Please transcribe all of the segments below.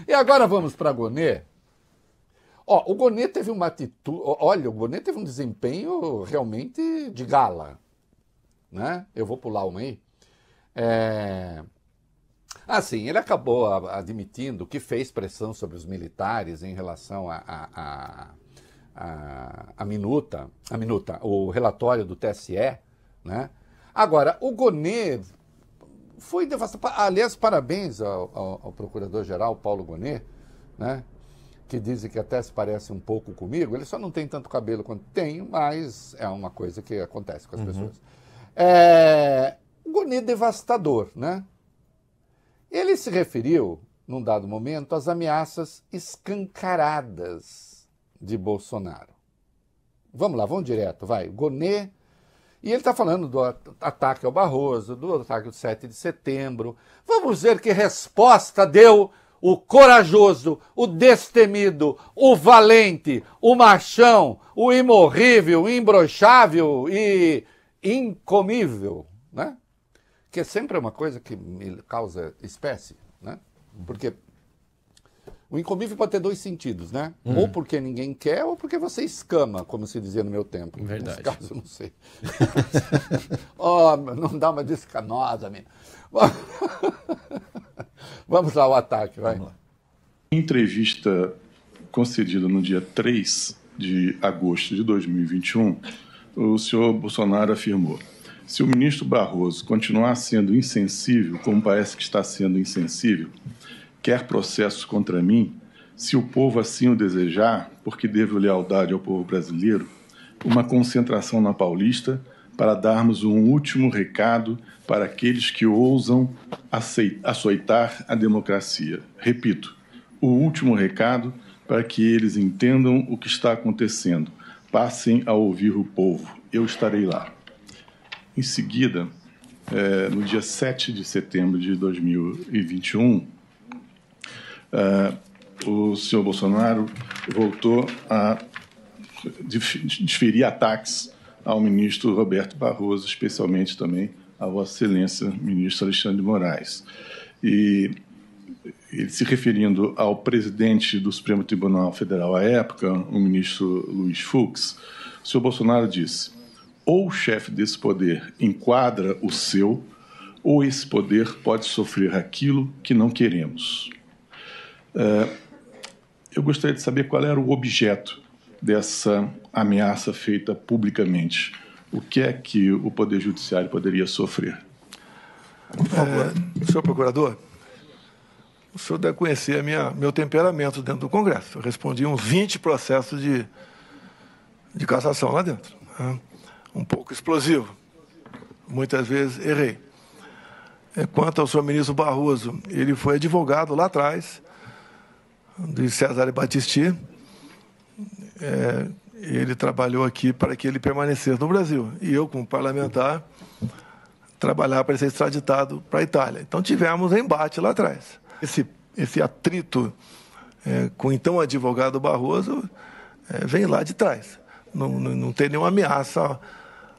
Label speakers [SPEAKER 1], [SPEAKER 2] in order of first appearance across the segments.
[SPEAKER 1] E agora vamos para Gonê. Ó, o Gonê teve uma atitude... Olha, o Gonê teve um desempenho realmente de gala, né? Eu vou pular uma aí. Sim, ele acabou admitindo que fez pressão sobre os militares em relação a minuta, o relatório do TSE, né? Agora, o Gonê foi devastador. Aliás, parabéns ao procurador-geral Paulo Gonê, né? Que dizem que até se parece um pouco comigo. Ele só não tem tanto cabelo quanto tem, mas é uma coisa que acontece com as pessoas. O Gonê devastador, né? Ele se referiu, num dado momento, às ameaças escancaradas de Bolsonaro. Vamos lá, vamos direto, vai. Gonê. E ele está falando do ataque ao Barroso, do ataque do 7 de setembro. Vamos ver que resposta deu o corajoso, o destemido, o valente, o machão, o imorrível, o imbrochável e incomível, né? Que é sempre uma coisa que me causa espécie, né? Porque o incomível pode ter dois sentidos, né? Ou porque ninguém quer, ou porque você escama, como se dizia no meu tempo.
[SPEAKER 2] Verdade.
[SPEAKER 1] Nesse caso, eu não sei. Oh, não dá uma descanosa, menina. Vamos lá, o ataque, vai.
[SPEAKER 3] Em entrevista concedida no dia 3 de agosto de 2021, o senhor Bolsonaro afirmou: se o ministro Barroso continuar sendo insensível, como parece que está sendo insensível, quer processo contra mim, se o povo assim o desejar, porque devo lealdade ao povo brasileiro, uma concentração na Paulista para darmos um último recado para aqueles que ousam açoitar a democracia. Repito, o último recado para que eles entendam o que está acontecendo. Passem a ouvir o povo. Eu estarei lá. Em seguida, no dia 7 de setembro de 2021, o senhor Bolsonaro voltou a desferir ataques ao ministro Roberto Barroso, especialmente também a Vossa Excelência, ministro Alexandre de Moraes. E ele, se referindo ao presidente do Supremo Tribunal Federal à época, o ministro Luiz Fux, o senhor Bolsonaro disse: ou o chefe desse poder enquadra o seu, ou esse poder pode sofrer aquilo que não queremos. Eu gostaria de saber qual era o objeto dessa ameaça feita publicamente. O que é que o Poder Judiciário poderia sofrer?
[SPEAKER 4] Por favor. Senhor procurador, o senhor deve conhecer meu temperamento dentro do Congresso. Eu respondi uns 20 processos de cassação lá dentro. Né? Um pouco explosivo. Muitas vezes errei. Quanto ao senhor ministro Barroso, ele foi advogado lá atrás, de Cesare Battisti. Ele trabalhou aqui para que ele permanecesse no Brasil. E eu, como parlamentar, trabalhava para ele ser extraditado para a Itália. Então, tivemos um embate lá atrás. Esse atrito com o então advogado Barroso vem lá de trás. Não tem nenhuma ameaça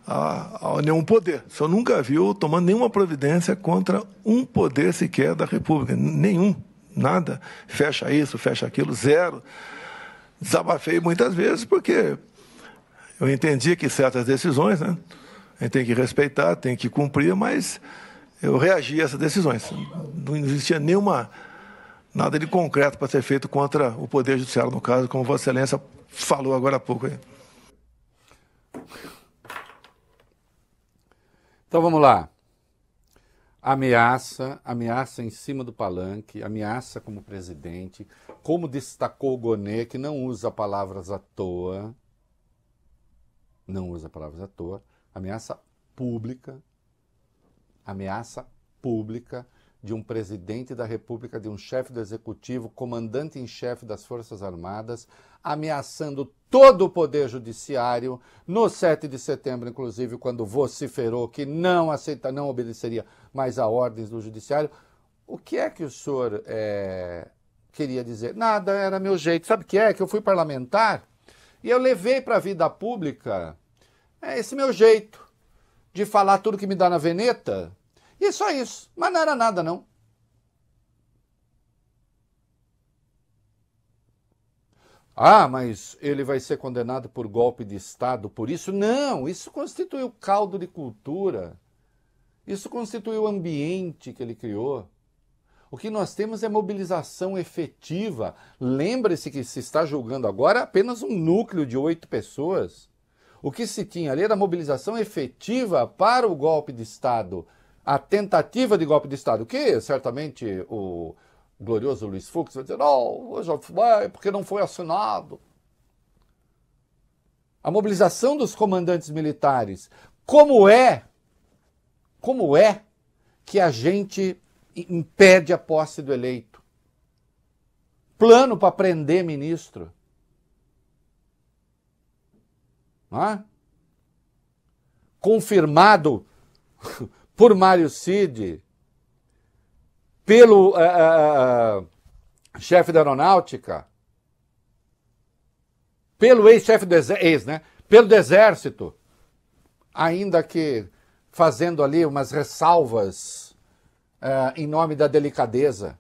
[SPEAKER 4] a nenhum poder. O senhor nunca viu tomando nenhuma providência contra um poder sequer da República. Nenhum. Nada. Fecha isso, fecha aquilo, zero. Desabafei muitas vezes porque eu entendi que certas decisões, né, a gente tem que respeitar, tem que cumprir, mas eu reagi a essas decisões. Não existia nada de concreto para ser feito contra o Poder Judiciário, no caso, como Vossa Excelência falou agora há pouco aí.
[SPEAKER 1] Então vamos lá. Ameaça em cima do palanque, ameaça como presidente, como destacou o Gonê, que não usa palavras à toa, ameaça pública de um presidente da República, de um chefe do Executivo, comandante em chefe das Forças Armadas, ameaçando todo o Poder Judiciário, no 7 de setembro, inclusive, quando vociferou que não obedeceria mais a ordens do Judiciário. O que é que o senhor queria dizer? Nada, era meu jeito. Sabe o que é? Que eu fui parlamentar e eu levei para a vida pública esse meu jeito de falar tudo que me dá na veneta. E só isso. Mas não era nada, não. Ah, mas ele vai ser condenado por golpe de Estado por isso? Não, isso constitui o caldo de cultura. Isso constitui o ambiente que ele criou. O que nós temos é mobilização efetiva. Lembre-se que se está julgando agora apenas um núcleo de 8 pessoas. O que se tinha ali era mobilização efetiva para o golpe de Estado, a tentativa de golpe de Estado, que certamente o glorioso Luiz Fux vai dizer, não, porque não foi assinado. A mobilização dos comandantes militares. Como é que a gente impede a posse do eleito? Plano para prender ministro. Confirmado por Mário Cid, pelo chefe da aeronáutica, pelo ex-chefe do exército, né? Pelo do exército, ainda que fazendo ali umas ressalvas em nome da delicadeza.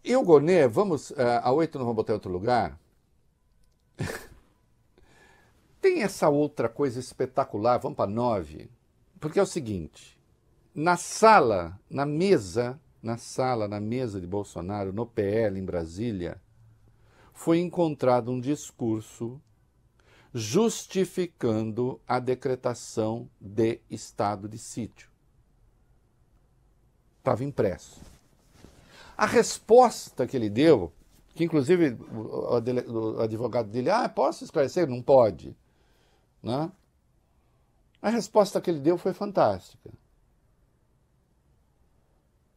[SPEAKER 1] E o Gonê, vamos, a 8 não vamos botar em outro lugar. Tem essa outra coisa espetacular, vamos para 9, porque é o seguinte, na mesa de Bolsonaro, no PL em Brasília, foi encontrado um discurso justificando a decretação de estado de sítio. Estava impresso. A resposta que ele deu, que inclusive o advogado dele, posso esclarecer? Não pode. Né? A resposta que ele deu foi fantástica.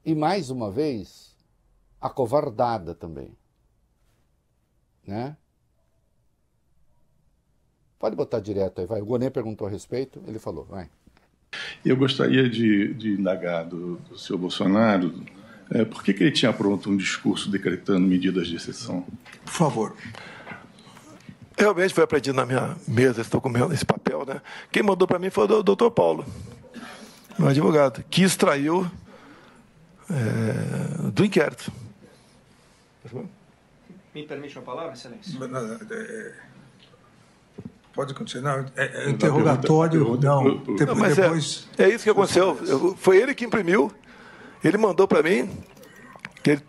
[SPEAKER 1] E mais uma vez, acovardada também. Né? Pode botar direto aí, vai. O Gonê perguntou a respeito, ele falou, vai.
[SPEAKER 3] Eu gostaria de indagar do senhor Bolsonaro por que ele tinha pronto um discurso decretando medidas de exceção.
[SPEAKER 4] Por favor. Realmente foi aprendido na minha mesa esse documento, esse papel, né? Quem mandou para mim foi o doutor Paulo, meu advogado, que extraiu do inquérito.
[SPEAKER 2] Me permite uma palavra, excelência?
[SPEAKER 5] Pode continuar. Interrogatório, não.
[SPEAKER 4] Mas depois... é isso que aconteceu. Foi ele que imprimiu. Ele mandou para mim, que ele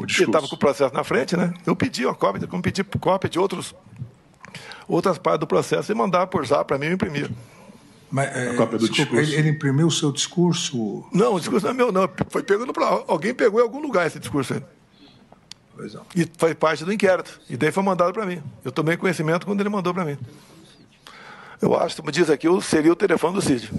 [SPEAKER 4] estava com o processo na frente, né? Eu pedi uma cópia, como pedi cópia de outras partes do processo e mandava por zap para mim e imprimir.
[SPEAKER 5] Mas,
[SPEAKER 3] a cópia do discurso.
[SPEAKER 5] Ele imprimiu o seu discurso?
[SPEAKER 4] Não, o discurso não é meu, não. Foi pegando para alguém pegou em algum lugar esse discurso aí.
[SPEAKER 5] Pois não.
[SPEAKER 4] E foi parte do inquérito. E daí foi mandado para mim. Eu tomei conhecimento quando ele mandou para mim. Eu acho, como diz aqui, seria o telefone do Cid.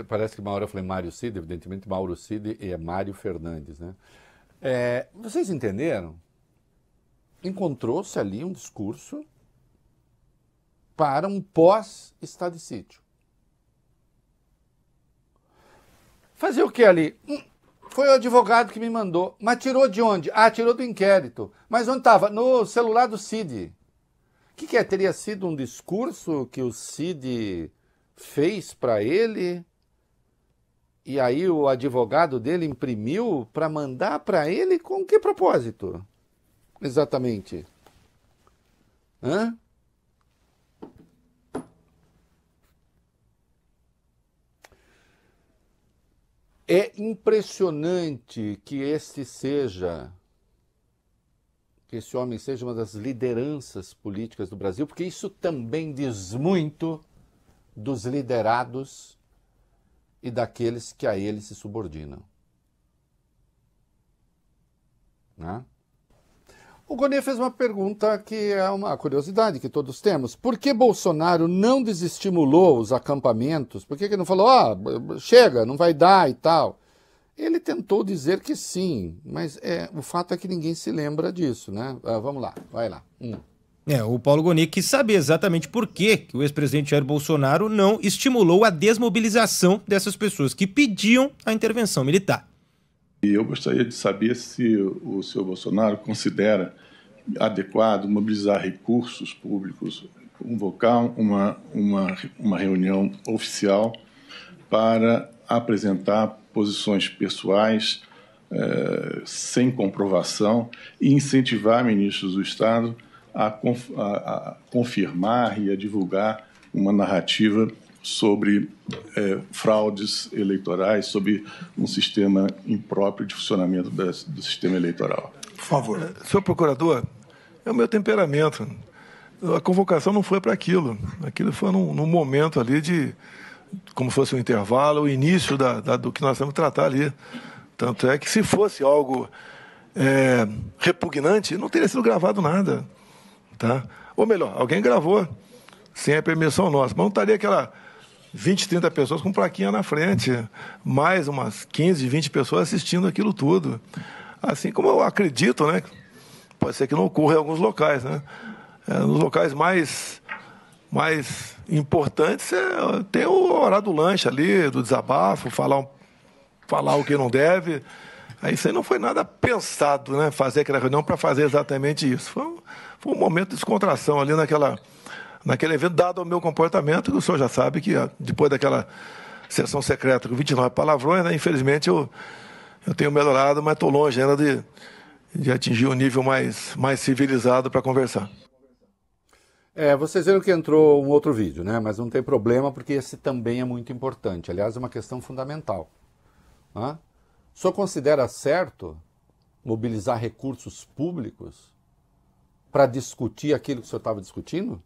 [SPEAKER 1] Parece que uma hora eu falei Mário Cid, evidentemente Mauro Cid e é Mário Fernandes, né? Vocês entenderam? Encontrou-se ali um discurso para um pós-estado de sítio. Fazer o que ali? Foi o advogado que me mandou. Mas tirou de onde? Tirou do inquérito. Mas onde estava? No celular do Cid. O que é? Teria sido um discurso que o Cid fez para ele? E aí o advogado dele imprimiu para mandar para ele com que propósito? Exatamente. Hã? É impressionante que esse homem seja uma das lideranças políticas do Brasil, porque isso também diz muito dos liderados e daqueles que a ele se subordinam. Né? O Gonê fez uma pergunta que é uma curiosidade que todos temos. Por que Bolsonaro não desestimulou os acampamentos? Por que ele não falou, chega, não vai dar e tal? Ele tentou dizer que sim, mas o fato é que ninguém se lembra disso, né? Vamos lá, vai lá.
[SPEAKER 6] O Paulo Gonê quis saber exatamente por que o ex-presidente Jair Bolsonaro não estimulou a desmobilização dessas pessoas que pediam a intervenção militar.
[SPEAKER 3] E eu gostaria de saber se o senhor Bolsonaro considera adequado mobilizar recursos públicos convocar uma reunião oficial para apresentar posições pessoais sem comprovação e incentivar ministros do Estado a confirmar e a divulgar uma narrativa sobre fraudes eleitorais, sobre um sistema impróprio de funcionamento do sistema eleitoral.
[SPEAKER 5] Por favor.
[SPEAKER 4] Senhor procurador, é o meu temperamento. A convocação não foi para aquilo. Aquilo foi num momento ali de, como se fosse um intervalo, o início do que nós temos que tratar ali. Tanto é que se fosse algo repugnante, não teria sido gravado nada. Tá? Ou melhor, alguém gravou sem a permissão nossa. Mas não estaria aquela 20, 30 pessoas com plaquinha na frente, mais umas 15, 20 pessoas assistindo aquilo tudo. Assim como eu acredito, né? Pode ser que não ocorra em alguns locais, né? Nos locais mais importantes, tem o horário do lanche ali, do desabafo, falar o que não deve. Isso aí não foi nada pensado, né? Fazer aquela reunião para fazer exatamente isso. Foi um momento de descontração ali naquele evento, dado o meu comportamento, que o senhor já sabe que depois daquela sessão secreta com 29 palavrões, né, infelizmente eu tenho melhorado, mas estou longe ainda de atingir um nível mais civilizado para conversar.
[SPEAKER 1] Vocês viram que entrou um outro vídeo, né? Mas não tem problema, porque esse também é muito importante. Aliás, é uma questão fundamental. O senhor considera certo mobilizar recursos públicos para discutir aquilo que o senhor estava discutindo?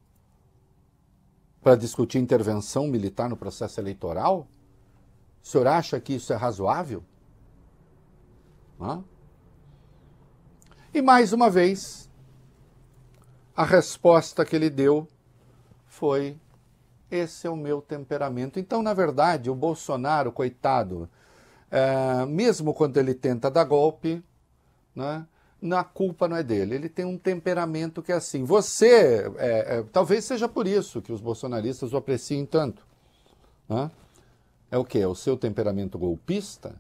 [SPEAKER 1] Para discutir intervenção militar no processo eleitoral? O senhor acha que isso é razoável? E mais uma vez, a resposta que ele deu foi: esse é o meu temperamento. Então, na verdade, o Bolsonaro, coitado, mesmo quando ele tenta dar golpe, né, a culpa não é dele. Ele tem um temperamento que é assim. Talvez seja por isso que os bolsonaristas o apreciem tanto. Né? É o quê? É o seu temperamento golpista?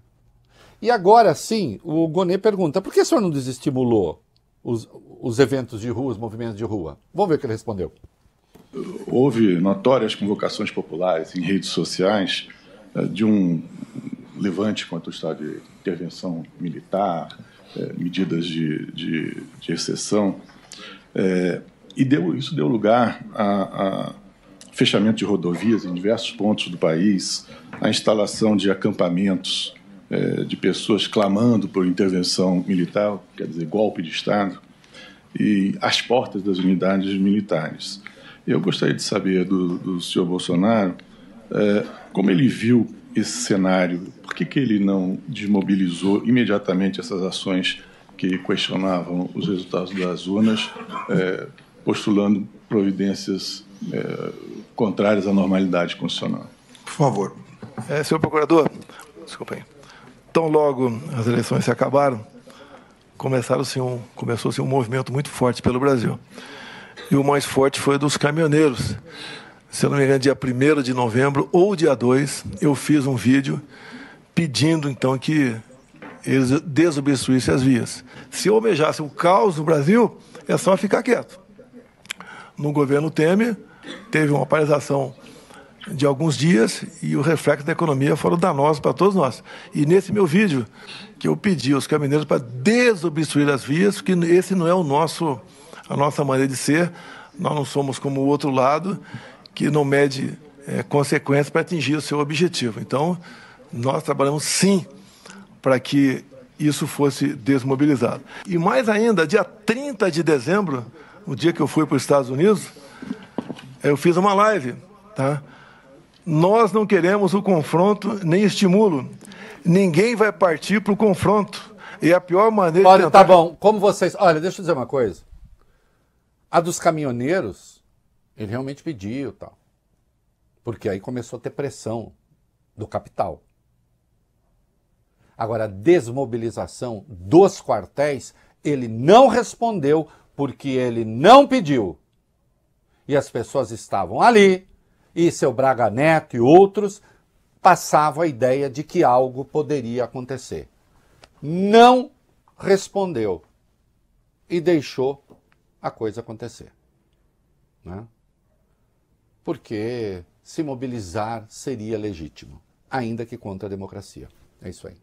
[SPEAKER 1] E agora sim, o Gonê pergunta: por que o senhor não desestimulou os eventos de rua, os movimentos de rua? Vamos ver o que ele respondeu.
[SPEAKER 3] Houve notórias convocações populares em redes sociais de um levante contra o estado de intervenção militar, medidas de exceção, isso deu lugar a fechamento de rodovias em diversos pontos do país, a instalação de acampamentos de pessoas clamando por intervenção militar, quer dizer, golpe de Estado, e às portas das unidades militares. Eu gostaria de saber do senhor Bolsonaro como ele viu esse cenário, por que ele não desmobilizou imediatamente essas ações que questionavam os resultados das urnas, postulando providências contrárias à normalidade constitucional?
[SPEAKER 5] Por favor.
[SPEAKER 4] Senhor procurador, desculpa aí. Tão logo as eleições se acabaram, começou-se um movimento muito forte pelo Brasil. E o mais forte foi dos caminhoneiros. Se eu não me engano, dia 1º de novembro ou dia 2, eu fiz um vídeo pedindo, então, que eles desobstruíssem as vias. Se eu almejasse o caos no Brasil, é só ficar quieto. No governo Temer, teve uma paralisação de alguns dias e o reflexo da economia foram danosos para todos nós. E nesse meu vídeo, que eu pedi aos caminhoneiros para desobstruir as vias, porque esse não é a nossa maneira de ser. Nós não somos como o outro lado, que não mede consequências para atingir o seu objetivo. Então, nós trabalhamos sim para que isso fosse desmobilizado. E mais ainda, dia 30 de dezembro, o dia que eu fui para os Estados Unidos, eu fiz uma live, tá? Nós não queremos o confronto nem estimulo. Ninguém vai partir para o confronto. E a pior maneira
[SPEAKER 1] de tentar... Tá bom, como vocês... Olha, deixa eu dizer uma coisa. A dos caminhoneiros, ele realmente pediu, tal. Porque aí começou a ter pressão do capital. Agora, a desmobilização dos quartéis, ele não respondeu porque ele não pediu. E as pessoas estavam ali, e seu Braga Neto e outros passavam a ideia de que algo poderia acontecer. Não respondeu e deixou a coisa acontecer. Né? porque se mobilizar seria legítimo, ainda que contra a democracia. É isso aí.